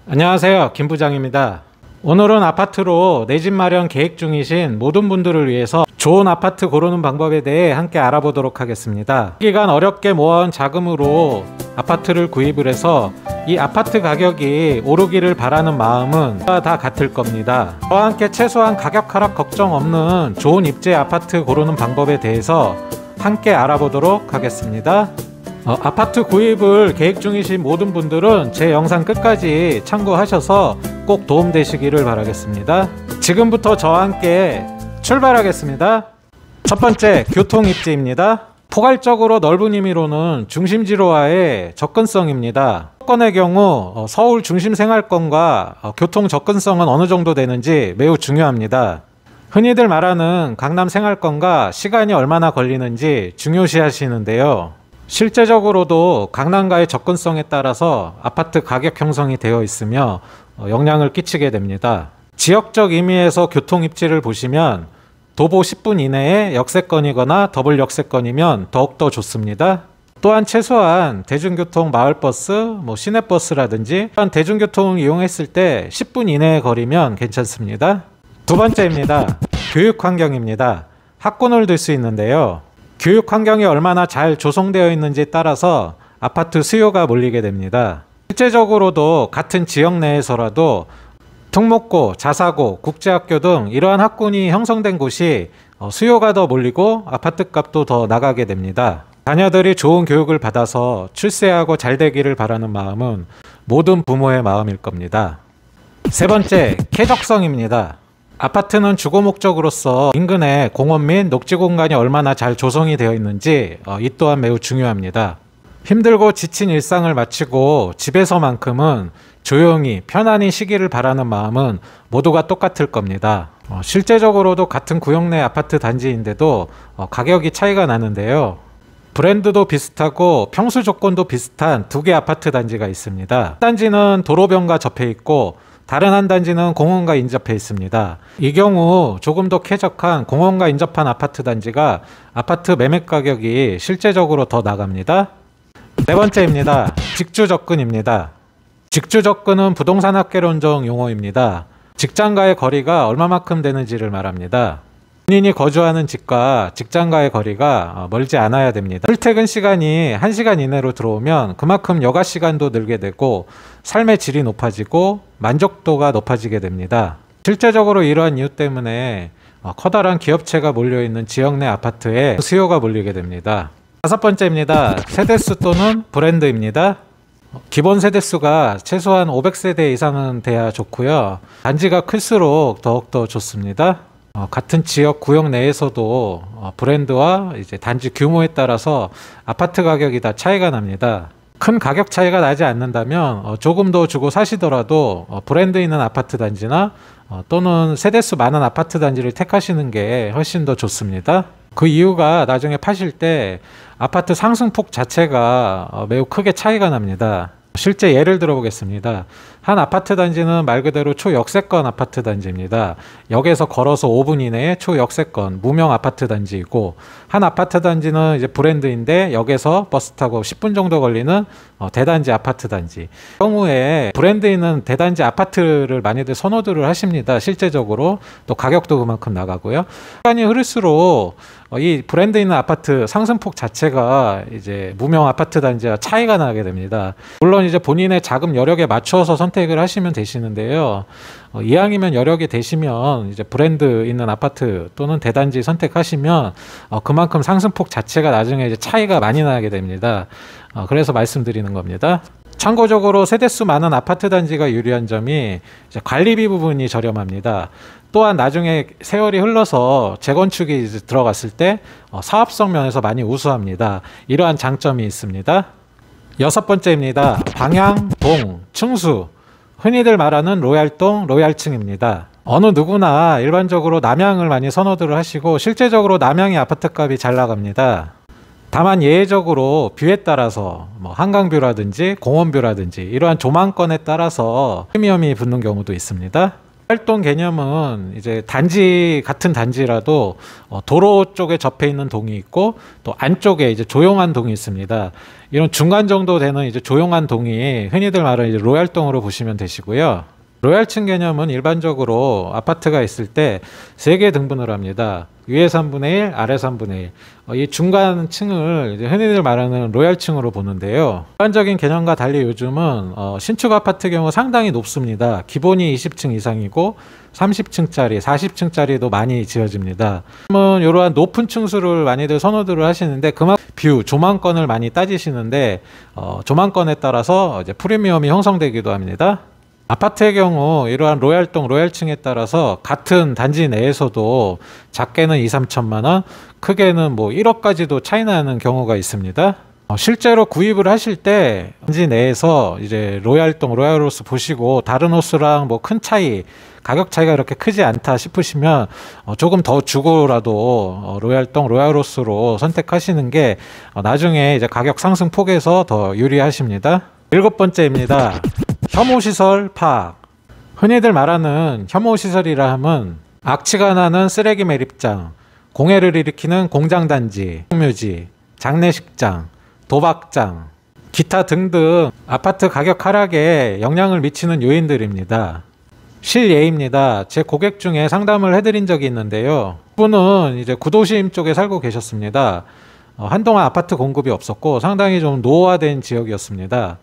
안녕하세요, 김 부장입니다. 오늘은 아파트로 내 집 마련 계획 중이신 모든 분들을 위해서 좋은 아파트 고르는 방법에 대해 함께 알아보도록 하겠습니다. 기간 어렵게 모아온 자금으로 아파트를 구입을 해서 이 아파트 가격이 오르기를 바라는 마음은 다 같을 겁니다. 저와 함께 최소한 가격 하락 걱정 없는 좋은 입지 아파트 고르는 방법에 대해서 함께 알아보도록 하겠습니다. 아파트 구입을 계획 중이신 모든 분들은 제 영상 끝까지 참고하셔서 꼭 도움되시기를 바라겠습니다. 지금부터 저와 함께 출발하겠습니다. 첫 번째, 교통입지입니다. 포괄적으로 넓은 의미로는 중심지로와의 접근성입니다. 수도권의 경우 서울 중심 생활권과 교통 접근성은 어느 정도 되는지 매우 중요합니다. 흔히들 말하는 강남 생활권과 시간이 얼마나 걸리는지 중요시 하시는데요. 실제적으로도 강남과의 접근성에 따라서 아파트 가격 형성이 되어 있으며 영향을 끼치게 됩니다. 지역적 의미에서 교통 입지를 보시면 도보 10분 이내에 역세권이거나 더블 역세권이면 더욱더 좋습니다. 또한 최소한 대중교통 마을버스, 시내버스라든지 대중교통을 이용했을 때 10분 이내의 거리면 괜찮습니다. 두 번째입니다. 교육환경입니다. 학군을 들 수 있는데요. 교육 환경이 얼마나 잘 조성되어 있는지에 따라서 아파트 수요가 몰리게 됩니다. 실제적으로도 같은 지역 내에서라도 특목고, 자사고, 국제학교 등 이러한 학군이 형성된 곳이 수요가 더 몰리고 아파트 값도 더 나가게 됩니다. 자녀들이 좋은 교육을 받아서 출세하고 잘 되기를 바라는 마음은 모든 부모의 마음일 겁니다. 세 번째, 쾌적성입니다. 아파트는 주거 목적으로서 인근에 공원 및 녹지 공간이 얼마나 잘 조성이 되어 있는지 이 또한 매우 중요합니다. 힘들고 지친 일상을 마치고 집에서만큼은 조용히 편안히 쉬기를 바라는 마음은 모두가 똑같을 겁니다. 실제적으로도 같은 구역 내 아파트 단지인데도 가격이 차이가 나는데요. 브랜드도 비슷하고 평수 조건도 비슷한 두 개 아파트 단지가 있습니다. 한 단지는 도로변과 접해 있고 다른 한 단지는 공원과 인접해 있습니다. 이 경우 조금 더 쾌적한 공원과 인접한 아파트 단지가 아파트 매매 가격이 실제적으로 더 나갑니다. 네 번째입니다. 직주 접근입니다. 직주 접근은 부동산 학계론적 용어입니다. 직장과의 거리가 얼마만큼 되는지를 말합니다. 본인이 거주하는 집과 직장과의 거리가 멀지 않아야 됩니다. 출퇴근 시간이 1시간 이내로 들어오면 그만큼 여가 시간도 늘게 되고 삶의 질이 높아지고 만족도가 높아지게 됩니다. 실제적으로 이러한 이유 때문에 커다란 기업체가 몰려있는 지역 내 아파트에 수요가 몰리게 됩니다. 다섯 번째입니다. 세대수 또는 브랜드입니다. 기본 세대수가 최소한 500세대 이상은 돼야 좋고요. 단지가 클수록 더욱더 좋습니다. 같은 지역 구역 내에서도 브랜드와 이제 단지 규모에 따라서 아파트 가격이 다 차이가 납니다. 큰 가격 차이가 나지 않는다면 조금 더 주고 사시더라도 브랜드 있는 아파트 단지나 또는 세대수 많은 아파트 단지를 택하시는 게 훨씬 더 좋습니다. 그 이유가 나중에 파실 때 아파트 상승폭 자체가 매우 크게 차이가 납니다. 실제 예를 들어 보겠습니다. 한 아파트 단지는 말 그대로 초역세권 아파트 단지입니다. 역에서 걸어서 5분 이내에 초역세권 무명 아파트 단지이고, 한 아파트 단지는 이제 브랜드인데 역에서 버스 타고 10분 정도 걸리는 대단지 아파트 단지. 경우에 브랜드 있는 대단지 아파트를 많이들 선호들을 하십니다. 실제적으로 또 가격도 그만큼 나가고요. 시간이 흐를수록 이 브랜드 있는 아파트 상승폭 자체가 이제 무명 아파트 단지와 차이가 나게 됩니다. 물론 이제 본인의 자금 여력에 맞춰서 선택을 하시면 되시는데요. 이왕이면 여력이 되시면 이제 브랜드 있는 아파트 또는 대단지 선택하시면 그만큼 상승폭 자체가 나중에 이제 차이가 많이 나게 됩니다. 그래서 말씀드리는 겁니다. 참고적으로 세대수 많은 아파트 단지가 유리한 점이 이제 관리비 부분이 저렴합니다. 또한 나중에 세월이 흘러서 재건축이 이제 들어갔을 때 사업성 면에서 많이 우수합니다. 이러한 장점이 있습니다. 여섯 번째입니다. 방향, 동, 층수. 흔히들 말하는 로얄동, 로얄층입니다. 어느 누구나 일반적으로 남향을 많이 선호들을 하시고 실제적으로 남향의 아파트 값이 잘 나갑니다. 다만 예외적으로 뷰에 따라서 한강뷰라든지 공원뷰라든지 이러한 조망권에 따라서 프리미엄이 붙는 경우도 있습니다. 활동 개념은 이제 단지 같은 단지라도 도로 쪽에 접해 있는 동이 있고 또 안쪽에 이제 조용한 동이 있습니다. 이런 중간 정도 되는 이제 조용한 동이 흔히들 말하는 이제 로얄동으로 보시면 되시고요. 로얄층 개념은 일반적으로 아파트가 있을 때 3개 등분을 합니다. 위에 3분의 1, 아래 3분의 1. 이 중간 층을 이제 흔히들 말하는 로얄층으로 보는데요. 일반적인 개념과 달리 요즘은 신축 아파트 경우 상당히 높습니다. 기본이 20층 이상이고 30층짜리, 40층짜리도 많이 지어집니다. 이러한 높은 층수를 많이들 선호들을 하시는데 그만큼 뷰, 조망권을 많이 따지시는데 조망권에 따라서 이제 프리미엄이 형성되기도 합니다. 아파트의 경우 이러한 로얄동, 로얄층에 따라서 같은 단지 내에서도 작게는 2, 3천만 원, 크게는 뭐 1억까지도 차이 나는 경우가 있습니다. 실제로 구입을 하실 때 단지 내에서 이제 로얄동, 로얄호스 보시고 다른 호수랑 뭐 큰 차이, 가격 차이가 이렇게 크지 않다 싶으시면 조금 더 주고라도 로얄동, 로얄호스로 선택하시는 게 나중에 이제 가격 상승 폭에서 더 유리하십니다. 7번째입니다. 혐오시설 파악. 흔히들 말하는 혐오시설이라 함은 악취가 나는 쓰레기 매립장, 공해를 일으키는 공장단지, 묘지, 장례식장, 도박장, 기타 등등 아파트 가격 하락에 영향을 미치는 요인들입니다. 실예입니다. 제 고객 중에 상담을 해드린 적이 있는데요. 그분은 이제 구도심 쪽에 살고 계셨습니다. 한동안 아파트 공급이 없었고 상당히 좀 노후화된 지역이었습니다.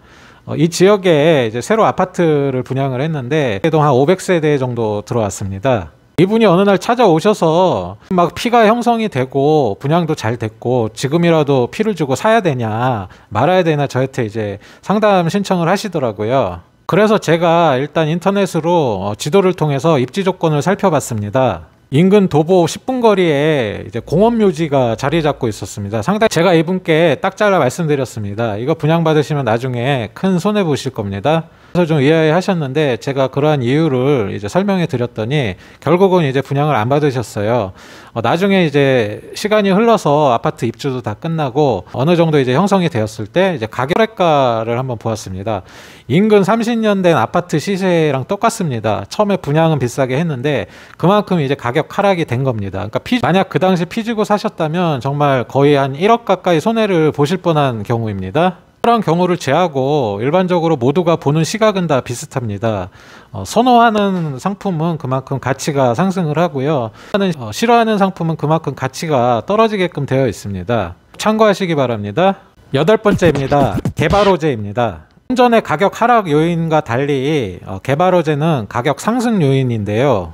이 지역에 이제 새로 아파트를 분양을 했는데 한 500세대 정도 들어왔습니다. 이분이 어느 날 찾아오셔서 막 피가 형성이 되고 분양도 잘 됐고 지금이라도 피를 주고 사야 되냐 말아야 되냐 저한테 이제 상담 신청을 하시더라고요. 그래서 제가 일단 인터넷으로 지도를 통해서 입지 조건을 살펴봤습니다. 인근 도보 10분 거리에 이제 공원묘지가 자리 잡고 있었습니다. 상당히 제가 이분께 딱 잘라 말씀드렸습니다. 이거 분양받으시면 나중에 큰 손해 보실 겁니다. 그래서 좀 의아해 하셨는데 제가 그러한 이유를 이제 설명해 드렸더니 결국은 이제 분양을 안 받으셨어요. 나중에 이제 시간이 흘러서 아파트 입주도 다 끝나고 어느 정도 이제 형성이 되었을 때 이제 가격가를 한번 보았습니다. 인근 30년 된 아파트 시세랑 똑같습니다. 처음에 분양은 비싸게 했는데 그만큼 이제 가격 하락이 된 겁니다. 그러니까 만약 그 당시 피 주고 사셨다면 정말 거의 한 1억 가까이 손해를 보실 뻔한 경우입니다. 그런 경우를 제하고 일반적으로 모두가 보는 시각은 다 비슷합니다. 선호하는 상품은 그만큼 가치가 상승을 하고요. 싫어하는 상품은 그만큼 가치가 떨어지게끔 되어 있습니다. 참고하시기 바랍니다. 8번째입니다. 개발호재입니다. 전의 가격 하락 요인과 달리 개발호재는 가격 상승 요인인데요.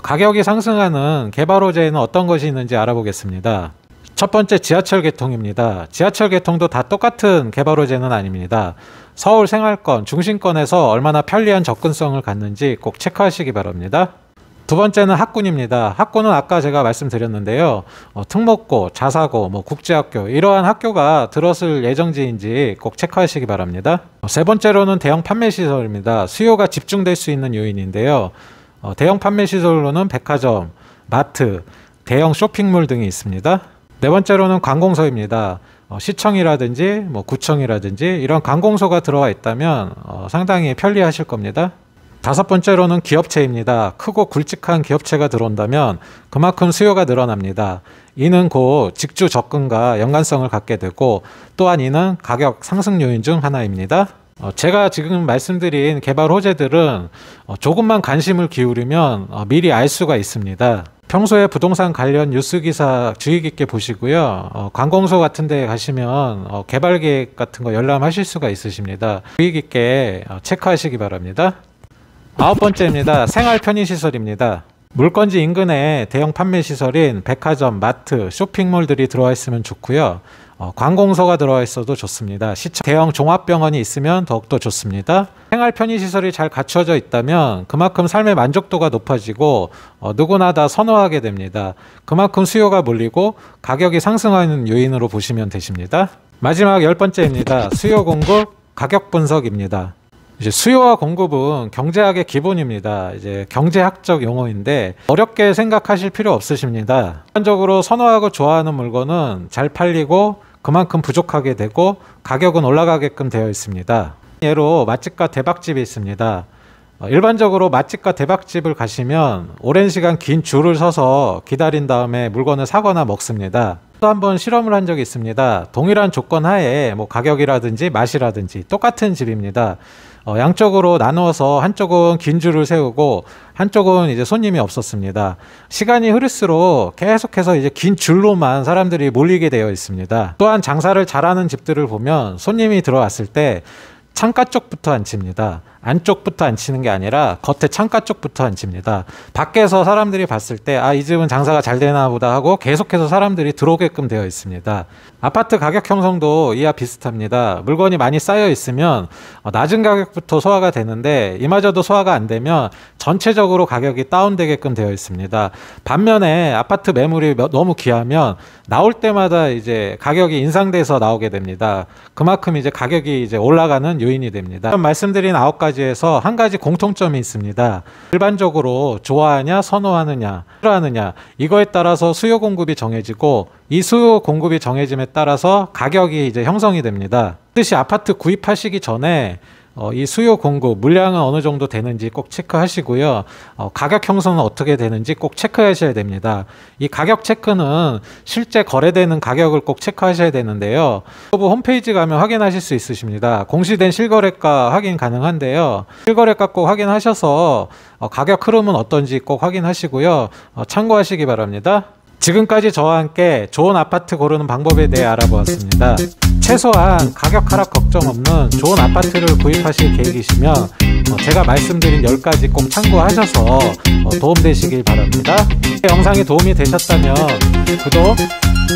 가격이 상승하는 개발호재에는 어떤 것이 있는지 알아보겠습니다. 첫 번째 지하철 개통입니다. 지하철 개통도 다 똑같은 개발호재는 아닙니다. 서울 생활권, 중심권에서 얼마나 편리한 접근성을 갖는지 꼭 체크하시기 바랍니다. 두 번째는 학군입니다. 학군은 아까 제가 말씀드렸는데요. 특목고, 자사고, 국제학교 이러한 학교가 들어설 예정지인지 꼭 체크하시기 바랍니다. 세 번째로는 대형 판매시설입니다. 수요가 집중될 수 있는 요인인데요. 대형 판매시설로는 백화점, 마트, 대형 쇼핑몰 등이 있습니다. 네 번째로는 관공서입니다. 시청이라든지 구청이라든지 이런 관공서가 들어와 있다면 상당히 편리하실 겁니다. 다섯 번째로는 기업체입니다. 크고 굵직한 기업체가 들어온다면 그만큼 수요가 늘어납니다. 이는 곧 직주 접근과 연관성을 갖게 되고 또한 이는 가격 상승 요인 중 하나입니다. 제가 지금 말씀드린 개발 호재들은 조금만 관심을 기울이면 미리 알 수가 있습니다. 평소에 부동산 관련 뉴스 기사 주의 깊게 보시고요. 관공서 같은 데 가시면 개발 계획 같은 거 열람하실 수가 있으십니다. 주의 깊게 체크하시기 바랍니다. 9번째입니다. 생활 편의시설입니다. 물건지 인근에 대형 판매시설인 백화점, 마트, 쇼핑몰들이 들어와 있으면 좋고요. 관공서가 들어와 있어도 좋습니다. 시청, 대형 종합병원이 있으면 더욱더 좋습니다. 생활 편의시설이 잘 갖춰져 있다면 그만큼 삶의 만족도가 높아지고 누구나 다 선호하게 됩니다. 그만큼 수요가 몰리고 가격이 상승하는 요인으로 보시면 되십니다. 마지막 10번째입니다. 수요 공급 가격 분석입니다. 이제 수요와 공급은 경제학의 기본입니다. 이제 경제학적 용어인데 어렵게 생각하실 필요 없으십니다. 일반적으로 선호하고 좋아하는 물건은 잘 팔리고 그만큼 부족하게 되고 가격은 올라가게끔 되어 있습니다. 예로 맛집과 대박집이 있습니다. 일반적으로 맛집과 대박집을 가시면 오랜 시간 긴 줄을 서서 기다린 다음에 물건을 사거나 먹습니다. 또 한 번 실험을 한 적이 있습니다. 동일한 조건 하에 뭐 가격이라든지 맛이라든지 똑같은 집입니다. 양쪽으로 나누어서 한쪽은 긴 줄을 세우고 한쪽은 이제 손님이 없었습니다. 시간이 흐를수록 계속해서 이제 긴 줄로만 사람들이 몰리게 되어 있습니다. 또한 장사를 잘하는 집들을 보면 손님이 들어왔을 때 창가 쪽부터 앉힙니다. 안쪽부터 앉히는 게 아니라 겉에 창가 쪽부터 앉힙니다. 밖에서 사람들이 봤을 때 이 집은 장사가 잘 되나 보다 하고 계속해서 사람들이 들어오게끔 되어 있습니다. 아파트 가격 형성도 이와 비슷합니다. 물건이 많이 쌓여 있으면 낮은 가격부터 소화가 되는데 이마저도 소화가 안 되면 전체적으로 가격이 다운되게끔 되어 있습니다. 반면에 아파트 매물이 너무 귀하면 나올 때마다 이제 가격이 인상돼서 나오게 됩니다. 그만큼 이제 가격이 이제 올라가는 요인이 됩니다. 말씀드린 9가지에서 한 가지 공통점이 있습니다. 일반적으로 좋아하냐, 선호하느냐, 싫어하느냐, 이거에 따라서 수요 공급이 정해지고 이 수요 공급이 정해짐에 따라서 가격이 이제 형성이 됩니다. 뜻이 아파트 구입하시기 전에 이 수요 공급, 물량은 어느 정도 되는지 꼭 체크하시고요. 가격 형성은 어떻게 되는지 꼭 체크하셔야 됩니다. 이 가격 체크는 실제 거래되는 가격을 꼭 체크하셔야 되는데요. 홈페이지 가면 확인하실 수 있으십니다. 공시된 실거래가 확인 가능한데요. 실거래가 꼭 확인하셔서 가격 흐름은 어떤지 꼭 확인하시고요. 참고하시기 바랍니다. 지금까지 저와 함께 좋은 아파트 고르는 방법에 대해 알아보았습니다. 최소한 가격 하락 걱정 없는 좋은 아파트를 구입하실 계획이시면 제가 말씀드린 10가지 꼭 참고하셔서 도움되시길 바랍니다. 영상이 도움이 되셨다면 구독,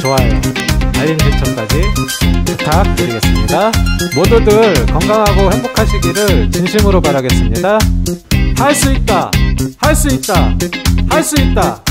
좋아요, 알림 설정까지 부탁드리겠습니다. 모두들 건강하고 행복하시기를 진심으로 바라겠습니다. 할 수 있다! 할 수 있다! 할 수 있다!